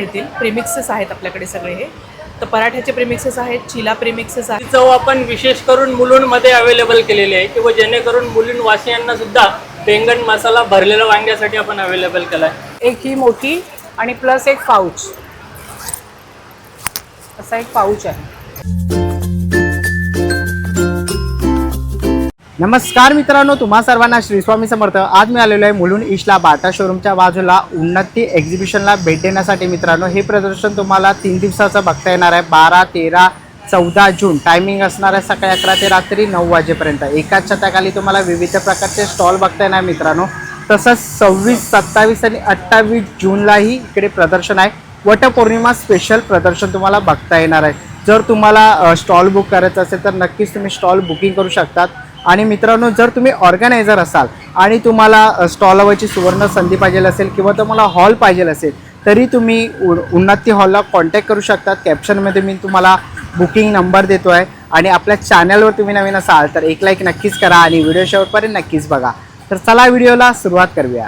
मिळतील. प्रेमिक्सेस आहेत आपल्याकडे सगळे. हे तर पराठ्याचे प्रेमिक्सेस आहेत, चिला प्रेमिक्सेस आहेत. चव आपण विशेष करून मुलुंडमध्ये अवेलेबल केलेली आहे किंवा जेणेकरून मुलुंड वासियांना सुद्धा बैंगन मसाला भरलेल्या वांग्यासाठी आपण अवेलेबल केला आहे. एक ही मोठी आणि प्लस एक पाऊच, असा एक पाऊच आहे. नमस्कार मित्रांनो, तुम्हा सर्वांना श्री स्वामी समर्थ. आज मी आलेलो आहे मुलुंड ईस्टला बाटा शोरूमच्या बाजूला उन्नती एक्झिबिशनला भेट देण्यासाठी. मित्रांनो, हे प्रदर्शन तुम्हाला 3 दिवसाचं बघता येणार आहे. 12, 13, 14 जून. टायमिंग असणार आहे सकाळी 11 ते रात्री 9 वाजेपर्यंत. एकाच छताखाली तुम्हाला विविध प्रकारचे स्टॉल बघता येणार मित्रांनो. तसंच 26, 27 आणि 28 जूनलाही इकडे प्रदर्शन आहे. वटपौर्णिमा स्पेशल प्रदर्शन तुम्हाला बघता येणार आहे. जर तुम्हाला स्टॉल बुक करायचं असेल तर नक्कीच तुम्ही स्टॉल बुकिंग करू शकतात. आणि मित्रांनो, जर तुम्ही ऑर्गनायझर असाल आणि तुम्हाला स्टॉल लावायची सुवर्ण संधी पाहिजे असेल किंवा तुम्हाला हॉल पाहिजे असेल तरी तुम्ही उन्नती हॉलला कॉन्टॅक्ट करू शकतात. कॅप्शनमध्ये मी तुम्हाला बुकिंग नंबर देतो आहे. आणि आपल्या चॅनलवर तुम्ही नवीन असाल तर एक लाईक नक्कीच करा आणि व्हिडिओ शेवटपर्यंत नक्कीच बघा. तर चला व्हिडिओला सुरुवात करूया.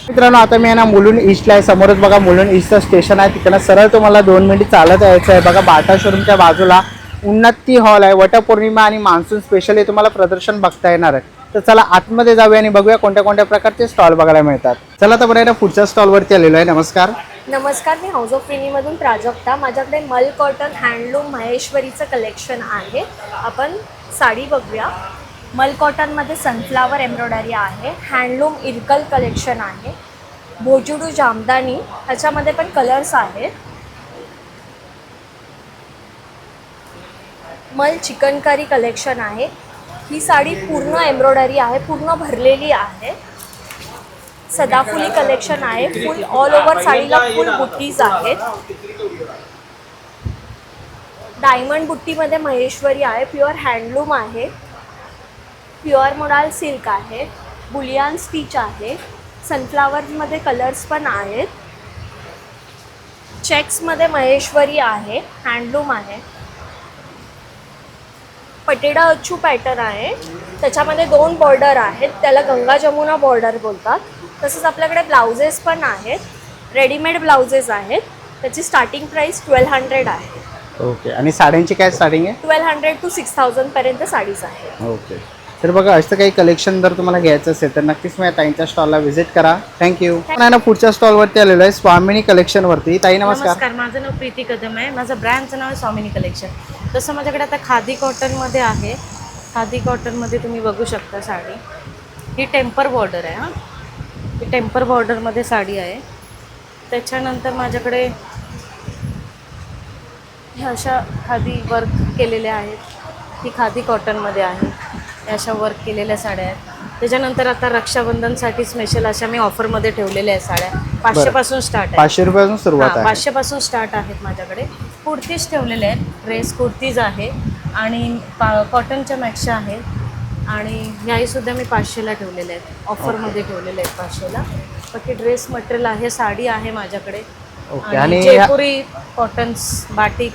मित्रांनो, आता मी ना मुलुंड ईस्टला आहे. समोरच बघा मुलुंड ईस्टचं स्टेशन आहे. तिकडनं सरळ तुम्हाला 2 मिनिट चालत यायचं आहे. बघा बाटा शोरूमच्या बाजूला उन्नती हॉल आहे. वटपौर्णिमा आणि मान्सून स्पेशल हे तुम्हाला प्रदर्शन बघता येणार आहे. तर चला आतमध्ये जाऊया आणि बघूया कोणत्या कोणत्या प्रकारचे स्टॉल बघायला मिळतात. चला तर बरं, पुढच्या स्टॉलवरती आलेलो आहे. नमस्कार. नमस्कार, मी हाऊस ऑफ प्रिनीमधून प्राजक्ता. माझ्याकडे मल कॉटन हँडलूम महेश्वरीचं कलेक्शन आहे. आपण साडी बघूया. मल कॉटनमध्ये सनफ्लावर एम्ब्रॉयडरी आहे. हँडलूम इरकल कलेक्शन आहे. भोजुडू जामदानी, ह्याच्यामध्ये पण कलर्स आहेत. मल चिकनकारी कलेक्शन आहे. ही साडी पूर्ण एम्ब्रॉयडरी आहे, पूर्ण भरलेली आहे. सदाफुली कलेक्शन आहे. फुल ऑल ओव्हर साडीला फुल बुट्टीज आहेत. डायमंड बुट्टीमध्ये महेश्वरी आहे. प्युअर हँडलूम आहे. प्युअर मोडाल सिल्क आहे. बुलियन स्टिच आहे. सनफ्लावरमध्ये कलर्स पण आहेत. चेक्समध्ये महेश्वरी आहे. हँडलूम आहे. पटेडा अच्चू पॅटर्न आहे. त्याच्यामध्ये 2 बॉर्डर आहेत. त्याला गंगा जमुना बॉर्डर बोलतात. तसंच आपल्याकडे ब्लाउजेस पण आहेत. रेडीमेड ब्लाउजेस आहेत. त्याची स्टार्टिंग प्राईस 1200 आहे. ओके. आणि साड्यांची काय स्टार्टिंग आहे? 1200 to 6000 पर्यंत साडीज आहेत. ओके. तर बघा, असं काही कलेक्शन जर तुम्हाला घ्यायचं असेल तर नक्कीच माझ्या ताईंच्या स्टॉलला व्हिजिट करा. थँक्यू. ना पुढच्या स्टॉलवरती आलेलो आहे स्वामिनी कलेक्शनवरती. ताई नमस्कार. नमस्कार, माझं नाव प्रीती कदम आहे. माझं ब्रँडचं नाव आहे स्वामिनी कलेक्शन. तसं माझ्याकडे आता खादी कॉटनमध्ये आहे. खादी कॉटनमध्ये तुम्ही बघू शकता साडी. ही टेम्पर बॉर्डर आहे. ही टेम्पर बॉर्डरमध्ये साडी आहे. त्याच्यानंतर माझ्याकडे ह्या अशा खादी वर्क केलेल्या आहेत. ही खादी कॉटनमध्ये आहे. अशा वर्क केलेल्या साड्या आहेत. त्याच्यानंतर आता रक्षाबंधनसाठी स्पेशल अशा मी ऑफरमध्ये ठेवलेल्या आहेत साड्या. 500 पासून स्टार्ट आहे. 500 रुपयापासून सुरुवात आहे. 500 पासून स्टार्ट आहेत माझ्याकडे. कुर्तीज ठेवलेले आहेत. ड्रेस कुर्तीज आहे आणि कॉटनच्या मॅक्सच्या आहेत. आणि ह्याही सुद्धा मी 500ला ठेवलेल्या आहेत. ऑफरमध्ये ठेवलेल्या आहेत 500ला. बाकी ड्रेस मटेरियल आहे. साडी आहे माझ्याकडे. ओके. आणि जयपुरी कॉटन्स, बाटिक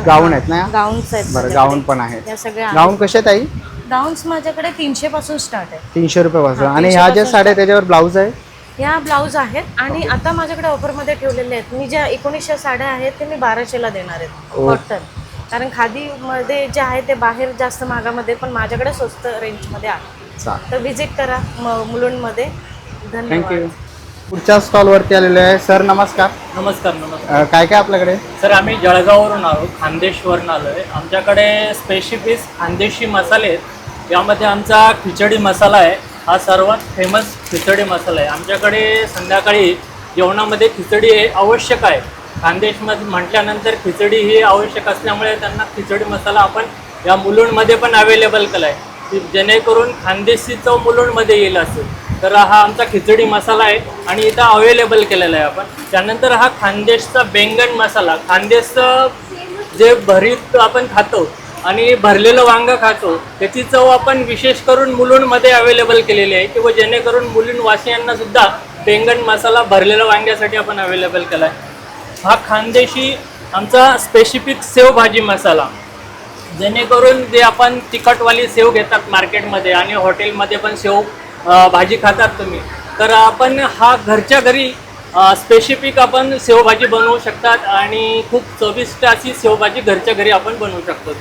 गाऊन आहेत ना? गाऊन्स आहेत. बरं, गाऊन पण आहेत. या सगळ्या गाऊन कसे ताई? गाऊन्स माझ्याकडे 300 पासून स्टार्ट आहे. 300 रुपयापासून. हां, आणि ह्या 300 ज्या साड्या त्याच्यावर ब्लाऊज आहे? ह्या ब्लाऊज आहेत. आणि आता माझ्याकडे ऑफरमध्ये ठेवलेले आहेत. मी ज्या 1900 साड्या आहेत ते मी 1200ला देणार आहेत कॉटन. कारण खादीमध्ये जे आहे ते बाहेर जास्त महागामध्ये, पण माझ्याकडे स्वस्त रेंजमध्ये आहे. तर व्हिजिट करा मुलुंडमध्ये. धन्यवाद. थँक्यू. पुढच्या स्टॉलवरती आलेलो आहे. सर नमस्कार. नमस्कार. नमस्कार. काय काय आपल्याकडे? सर, आम्ही जळगाववरून आलो, खानदेशवरून आलो आहे. आमच्याकडे स्पेसिफिक खानदेशी मसाले आहेत. यामध्ये आमचा खिचडी मसाला आहे. हा सर्वात फेमस खिचडी मसाला आहे. आमच्याकडे संध्याकाळी जेवणामध्ये खिचडी हे आवश्यक आहे. खानदेशमध्ये म्हटल्यानंतर खिचडी ही आवश्यक असल्यामुळे त्यांना खिचडी मसाला आपण या मुलुंडमध्ये पण अवेलेबल केला आहे, जेणेकरून खानदेशी चव मुलुंडमध्ये येईल असेल. तर हा आमचा खिचडी मसाला आहे आणि इथं अवेलेबल केलेला आहे आपण. त्यानंतर हा खानदेशचा बैंगन मसाला. खानदेशचं जे भरीत आपण खातो आणि भरलेलं वांगं खातो त्याची चव आपण विशेष करून मुलुंडमध्ये अवेलेबल केलेली आहे किंवा जेणेकरून मुलुंड वासियांना सुद्धा बैंगन मसाला भरलेल्या वांग्यासाठी आपण अवेलेबल केला आहे. हा खानदेशी आमचा स्पेसिफिक सेवभाजी मसाला, जेणेकरून जे आपण तिखटवाली सेव घेतात मार्केटमध्ये आणि हॉटेलमध्ये पण सेव भाजी खातात तुम्ही, तर आपण हा घरच्या घरी स्पेसिफिक आपण शेवभाजी बनवू शकतात आणि खूप चविष्ट अशी शेवभाजी घरच्या घरी आपण बनवू शकतो.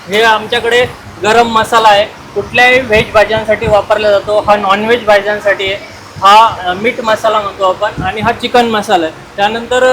हे आमच्याकडे गरम मसाला आहे, कुठल्याही व्हेज भाज्यांसाठी वापरला जातो. हा नॉनव्हेज भाज्यांसाठी आहे. हा मीठ मसाला म्हणतो आपण आणि हा चिकन मसाला आहे. त्यानंतर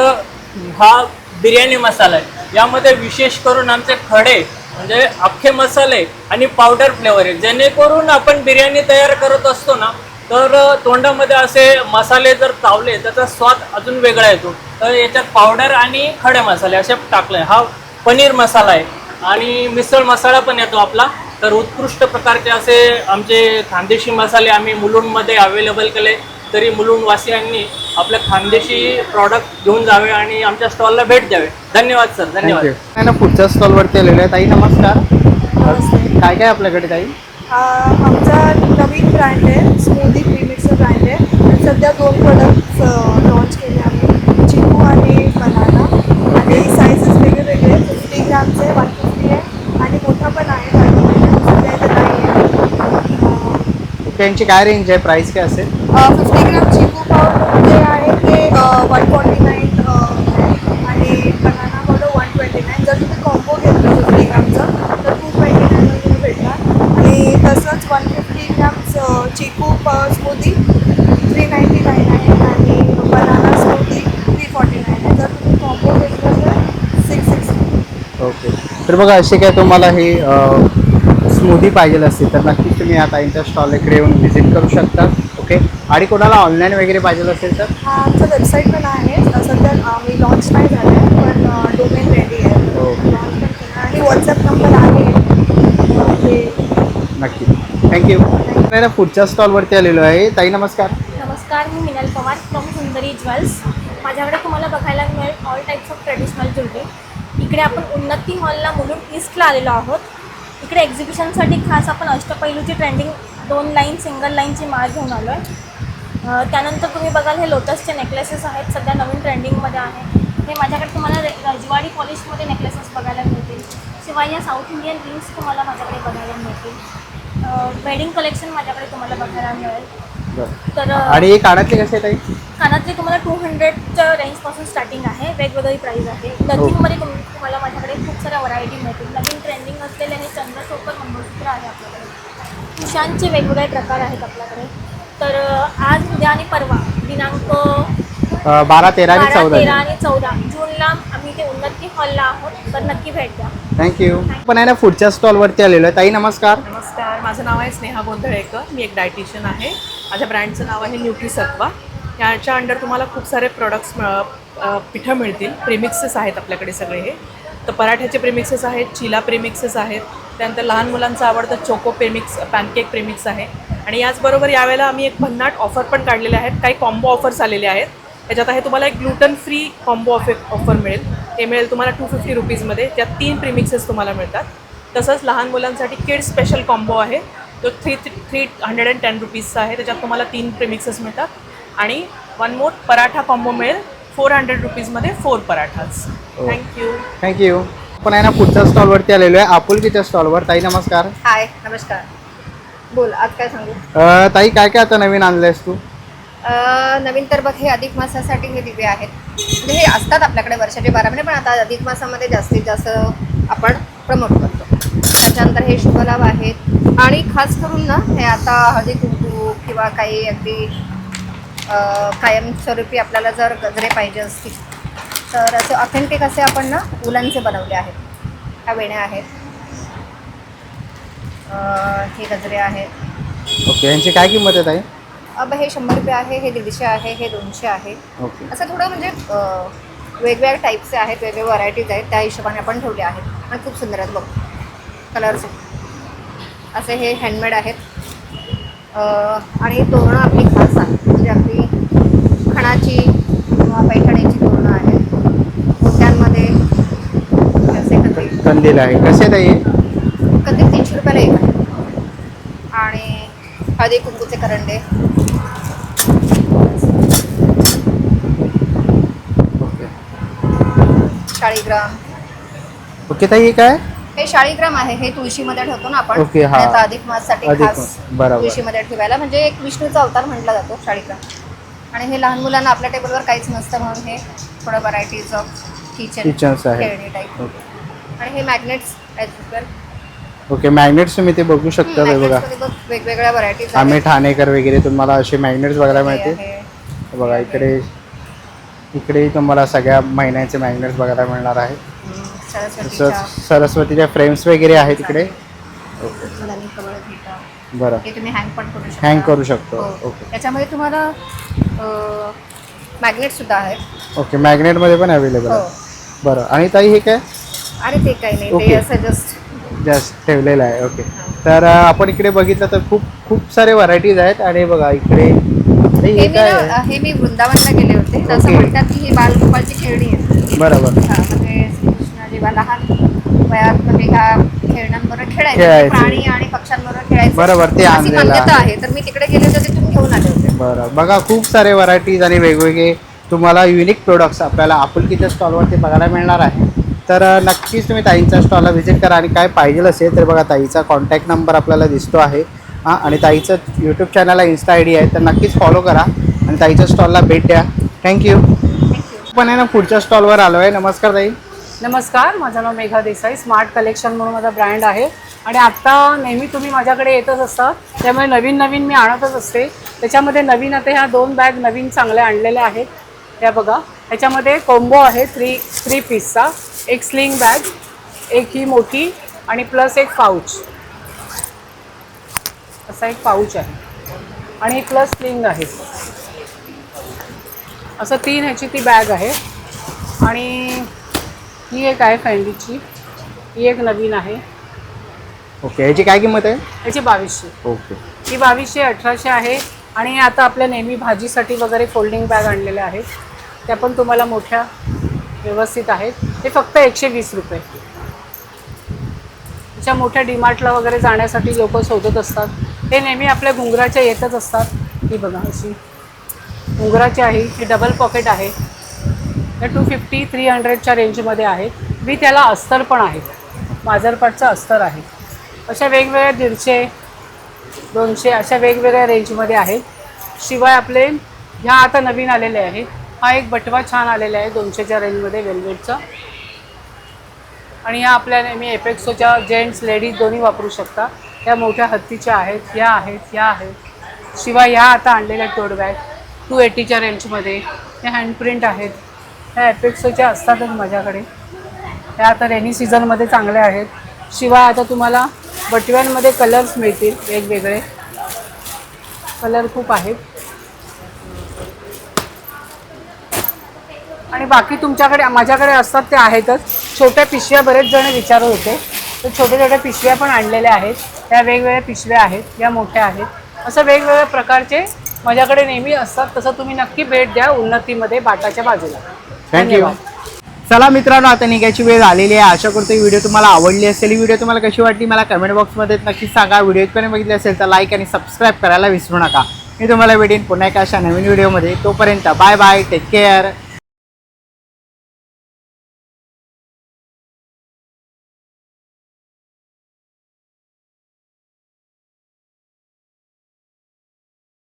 हा बिर्याणी मसाला आहे. यामध्ये विशेष करून आमचे खडे म्हणजे अख्खे मसाले आणि पावडर फ्लेवर आहे, जेणेकरून आपण बिर्याणी तयार करत असतो ना तर तोंडामध्ये असे मसाले जर चावले त्याचा स्वाद अजून वेगळा येतो. तर याच्यात पावडर आणि खडे मसाले असे टाकले. हा पनीर मसाला आहे आणि मिसळ मसाला पण येतो आपला. तर उत्कृष्ट प्रकारचे असे आमचे खानदेशी मसाले आम्ही मुलुंडमध्ये अवेलेबल केले. तरी मुलुंडवासियांनी आपल्या खानदेशी प्रॉडक्ट घेऊन जावे आणि आमच्या स्टॉलला भेट द्यावे. धन्यवाद सर, धन्यवाद. थँक्यू. ना पुढच्या स्टॉलवरती आलेलो आहे. ताई नमस्कार. काय काय आपल्याकडे ताई? आमचा नवीन ब्रँड आहे, स्मूदी प्रीमिक्सचं ब्रँड आहे. आणि सध्या 2 प्रोडक्ट्स लॉन्च केले आम्ही, चिकू आणि बनाना. आणि साईजेस वेगळे वेगळे, 50 ग्रामचे 150 आहे आणि मोठा पण आहे. सध्या इथे नाही आहे. त्यांची काय रेंज आहे, प्राइस काय असेल? 50 ग्राम चिकू पावडर जे आहे ते 149 आणि बनाना पावडर 129. जर तुम्ही कॉम्बो घेतला 50 ग्रामचा तर 229 तुम्ही भेटणार. आणि तसंच 150 ग्राम चिकू स्मूदी 399 आहे आणि बनाना स्मूदी 349 आहे. जर तुम्ही कॉम्बो घेतला तर 660. ओके. तर बघा असे काय तुम्हाला हे स्मूदी पाहिजे असतील तर नक्कीच तुम्ही आता यांच्या स्टॉल इकडे येऊन व्हिजिट करू शकता. ओके. आणि कोणाला ऑनलाईन वगैरे पाहिजे असेल तर आमचं वेबसाईट पण आहे. सध्या आम्ही लॉन्च नाही झालं आहे पण डोमेन रेडी आहे. ओके. लॉन्च पण केलं आणि व्हॉट्सअप नंबर आहे ते. नक्की. थँक्यू. नाही पुढच्या स्टॉलवरती आलेलो आहे. ताई नमस्कार. नमस्कार, मी Minal Pawar from Sundari jewels. माझ्याकडे तुम्हाला बघायला मिळेल all types of traditional jewellery. इकडे आपण उन्नती मॉलला मुलुंड ईस्टला आलेलो आहोत. इकडे एक्झिबिशनसाठी खास आपण अष्टपैलूची ट्रेंडिंग 2 लाईन सिंगल लाईनची माळ घेऊन आलो आहे. त्यानंतर तुम्ही बघाल हे लोटसचे नेकलेसेस आहेत, सध्या नवीन ट्रेंडिंगमध्ये आहे. हे माझ्याकडे तुम्हाला रजवाडी पॉलिशमध्ये नेकलेसेस बघायला मिळतील. शिवाय या साऊथ इंडियन रिंग्स तुम्हाला माझ्याकडे बघायला मिळतील. वेडिंग कलेक्शन माझ्याकडे तुम्हाला बघायला मिळेल. तर आणि हे कानातले कसे ताई? कानातले तुम्हाला 200च्या रेंजपासून स्टार्टिंग आहे, वेगवेगळी प्राईस आहे. नथिंगमध्ये तुम्हाला माझ्याकडे खूप साऱ्या व्हरायटी मिळतील. नवीन ट्रेंडिंग असलेले हे चंद्रचौकर मंगळसूत्र आहे आपल्याकडे. कुशांचे वेगवेगळे प्रकार आहेत आपल्याकडे. तर आज, उद्या आणि परवा दिनांक 12, 13 आणि 14 13 आणि 14 जूनला आम्ही ते उन्नती हॉलला आहोत. तर नक्की भेट द्या. थँक्यू. पण आहे ना पुढच्या स्टॉलवरती आलेलो आहे. ताई नमस्कार. नमस्कार, माझं नाव आहे स्नेहा गोंधळेकर. मी एक डायटिशियन आहे. माझ्या ब्रँडचं नाव आहे न्यूट्रीसत्वा. याच्या अंडर तुम्हाला खूप सारे प्रोडक्ट्स पिठं मिळतील. प्रीमिक्सेस आहेत आपल्याकडे सगळे. हे तर पराठ्याचे प्रीमिक्सेस आहेत, चिला प्रीमिक्सेस आहेत, त्यानंतर लहान मुलांचं आवडतं चोको प्रीमिक्स, पॅनकेक प्रीमिक्स आहे. आणि याचबरोबर यावेळेला आम्ही एक भन्नाट ऑफर पण काढलेले आहेत. काही कॉम्बो ऑफर्स आलेले आहेत. त्याच्यात आहे तुम्हाला एक ग्लुटन फ्री कॉम्बो ऑफर मिळेल. ते मिळेल तुम्हाला 250 रुपीजमध्ये. त्यात 3 प्रीमिक्सेस तुम्हाला मिळतात. तसंच लहान मुलांसाठी किड्स स्पेशल कॉम्बो आहे, तो 310 रुपीजचा आहे. त्याच्यात तुम्हाला 3 प्रीमिक्सेस मिळतात. आणि 1 मोर पराठा कॉम्बो मिळेल 400 रुपीजमध्ये 4 पराठाच. थँक्यू. थँक्यू. पण आहे ना पुढच्या स्टॉलवरती आलेलो आहे आपुलकीच्या स्टॉलवर. ताई नमस्कार. हाय, नमस्कार. बोल, आज काय सांगू? ताई काय काय आता नवीन आणलंयस तू? नवीन तर बघ, हे अधिक मासासाठी हे दिवे आहेत. म्हणजे हे असतात आपल्याकडे वर्षाचे 12 महिने, पण आता अधिक मासामध्ये जास्तीत जास्त आपण प्रमोट करतो. त्याच्यानंतर हे शुभलाभ आहेत. आणि खास करून ना हे आता हळदी कुंकू किंवा काही अगदी कायमस्वरूपी आपल्याला जर गजरे पाहिजे असतील तर असे ऑथेंटिक असे आपण ना उलनचे बनवले आहेत. ह्या वेण्या आहेत, हे गजरे आहेत. ओके. यांची काय किंमत आहे ताई? अब हे 100 रुपये आहे, हे 150 आहे, हे 200 आहे. ओके. असं थोडं म्हणजे वेगवेगळ्या टाईपचे आहेत, वेगवेगळ्या व्हरायटीज आहेत. त्या हिशोबाने आपण ठेवले आहेत आणि खूप सुंदर आहेत बघ कलर्स. असे हे हँडमेड आहेत. आणि तोरणं आपली खास आहेत, म्हणजे आपली खणाची किंवा पैठणीची तोरणं आहेत. मोत्यांमध्ये असे कंदील आहे. कसे ताई? कंदील 300 रुपयाला एक आहे. आणि हळदी कुंकूचे करंडे. ओके. शाळीग्राम. ओके ताई, हे काय? हे शाळीग्राम आहे. हे तुळशीमध्ये ठेवतो ना आपण. ओके, हा. आणि आता अधिक माससाठी अधिक खास मास, बरोबर. तुळशीमध्ये ठेवायला, म्हणजे एक विष्णूचा अवतार म्हटला जातो शाळीग्राम. आणि हे लहान मुलांना आपल्या टेबलवर काहीच नसतं म्हणून हे थोडं व्हरायटीज ऑफ Kitchens आहे. खेळणी टाईप. आणि हे मॅग्नेट्स आहेत. ओके, मॅग्नेट्स तुम्ही ते बघू शकता. हे बघा, वेगवेगळ्या व्हरायटीज आम्ही ठाणेकर वगैरे तुम्हाला असे मॅग्नेट्स बघायला मिळते. बघा इकडे तुम्हाला सगळ्या महिन्याचे मॅग्नेट्स बघायला मिळणार आहे. सरस्वतीच्या फ्रेम्स वगैरे आहेत इकडे. बरं, हे तुम्ही हँग पण करू शकता. हँग करू शकतो. हो. ओके त्याच्यामध्ये तुम्हाला मॅग्नेट सुद्धा आहेत. ओके, मॅग्नेटमध्ये पण अवेलेबल हो. आहे. बरं, आणि ताई हे काय आणि ते काही नाही, ओके. ते असं जस्ट जस्ट ठेवलेलं आहे. ओके, तर आपण इकडे बघितलं तर खूप सारे व्हरायटीज आहेत. आणि बघा इकडे हे मी वृंदावनला गेले होते. असं ओके. म्हणतात की ही बालगोपालची खेळणी आहे. बरोबर. म्हणजे श्रीकृष्ण जेव्हा लहान वयात म्हणजे ह्या खेळण्यांबरोबर खेळायचे, खेळायचे. प्राणी आणि पक्ष्यांबरोबर खेळायचे. बरोबर, ते अशी आणलेलं मान्यता आहे. आहे. तर मी तिकडे गेले होते, तिथून घेऊन आले होते. बरं, बघा खूप सारे व्हरायटीज आणि वेगवेगळे तुम्हाला युनिक प्रोडक्ट्स आपल्याला आपुलकीच्या स्टॉलवरती बघायला मिळणार आहे. तर नक्कीच तुम्ही ताईंच्या स्टॉलला व्हिजिट करा. आणि काय पाहिजे असेल तर बघा ताईचा कॉन्टॅक्ट नंबर आपल्याला दिसतो आहे. हां, आणि ताईचं यूट्यूब चॅनलला इन्स्टा ID आहे, तर नक्कीच फॉलो करा आणि ताईच्या स्टॉलला भेट द्या. थँक्यू. पण आहे ना, पुढच्या स्टॉलवर आलो आहे. नमस्कार ताई. नमस्कार, माझं नाव मेघा देसाई. स्मार्ट कलेक्शन म्हणून माझा ब्रँड आहे. आणि आत्ता नेहमी तुम्ही माझ्याकडे येतच असता, त्यामुळे नवीन मी आणतच असते. त्याच्यामध्ये नवीन आता ह्या 2 बॅग नवीन चांगल्या आणलेल्या आहेत. त्या बघा, ह्याच्यामध्ये कॉम्बो आहे 3 पीसचा. एक स्लिंग बॅग, एक ही मोठी आणि प्लस एक पाऊच. असा एक पाऊच आहे आणि प्लस स्लिंग आहे. असं 3 ह्याची ती बॅग आहे. आणि ही एक आहे फॅन्डीची, ही एक नवीन आहे. ओके, याची काय किंमत आहे? याची 2200. ओके, ही 2200, 1800 आहे. आणि आता आपल्या नेहमी भाजीसाठी वगैरे फोल्डिंग बॅग आणलेल्या आहेत, त्या पण तुम्हाला मोठ्या व्यवस्थित आहेत. ते फक्त 120 रुपये. त्याच्या मोठ्या डीमार्टला वगैरे जाण्यासाठी लोक शोधत असतात. ते नेहमी आपल्या घुंगराच्या येतच असतात. ही बघा, अशी घुंगराची आहे. ही डबल पॉकेट आहे. त्या 250-300च्या रेंजमध्ये आहे. मी त्याला अस्तर पण आहे, माजरपाटचं अस्तर आहे. अशा वेगवेगळ्या 150-200 अशा वेगवेगळ्या रेंजमध्ये आहेत. शिवाय आपले ह्या आता नवीन आलेले आहेत. हा एक बटवा छान आलेला आहे 200च्या रेंजमध्ये, वेल्वेटचा. आणि ह्या आपल्या नेहमी एपेक्सोच्या जेंट्स लेडीज दोन्ही वापरू शकता. त्या मोठ्या हत्तीच्या आहेत, ह्या आहेत. शिवाय ह्या आता आणलेल्या टोट बॅग 280च्या रेंजमध्ये. ह्या हँडप्रिंट आहेत. ह्या एपेक्सोच्या असतातच माझ्याकडे. ह्या आता रेनी सीझनमध्ये चांगल्या आहेत. शिवाय आता तुम्हाला बटव्यांमध्ये कलर्स मिळतील, वेगवेगळे कलर खूप आहेत. आणि बाकी तुमच्याकडे माझ्याकडे असतात ते आहेतच. छोट्या पिशव्या बरेच जण विचारत होते, तर छोट्या पिशव्या पण आणलेल्या आहेत. त्या वेगवेगळ्या पिशव्या आहेत, या मोठ्या आहेत. असं वेगवेगळ्या प्रकारचे माझ्याकडे नेहमी असतात. तसं तुम्ही नक्की भेट द्या उन्नतीमध्ये, बाटाच्या बाजूला. थँक्यू. चला मित्रांनो, आता निघायची वेळ आलेली आहे. आशा करतो ही व्हिडिओ तुम्हाला आवडली असेल. ही व्हिडिओ तुम्हाला कशी वाटली मला कमेंट बॉक्समध्ये नक्कीच सांगा. व्हिडिओ इथपर्यंत बघितली असेल तर लाईक आणि सबस्क्राईब करायला विसरू नका. मी तुम्हाला भेटेन पुन्हा एका अशा नवीन व्हिडिओमध्ये. तोपर्यंत बाय बाय, टेक केअर.